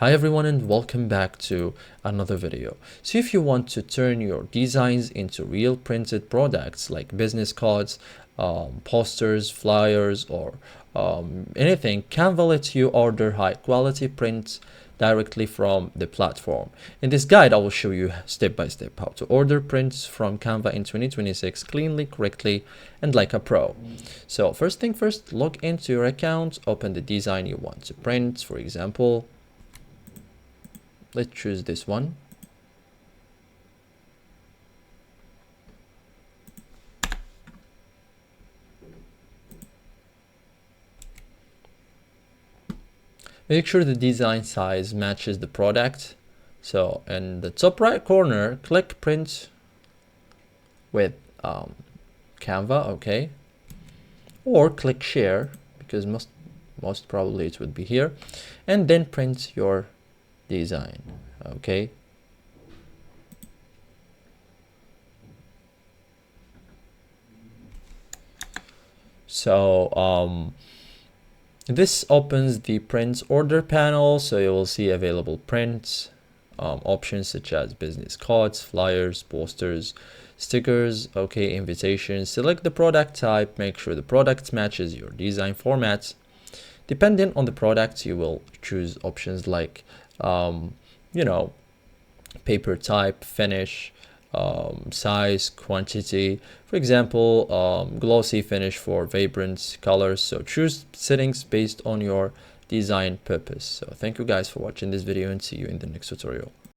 Hi everyone and welcome back to another video. So if you want to turn your designs into real printed products like business cards, posters, flyers, or anything, Canva lets you order high quality prints directly from the platform. In this guide, I will show you step by step how to order prints from Canva in 2026 cleanly, correctly, and like a pro. So first thing first, log into your account, open the design you want to print. For example, let's choose this one. Make sure the design size matches the product. So in the top right corner, click print with Canva, okay, or click share, because most probably it would be here, and then print your design, okay. So this opens the print order panel, so you will see available prints options such as business cards, flyers, posters, stickers, okay, invitations. Select the product type, make sure the product matches your design format. Depending on the product, you will choose options like paper type, finish, size, quantity. For example, glossy finish for vibrant colors. So choose settings based on your design purpose. So thank you guys for watching this video and see you in the next tutorial.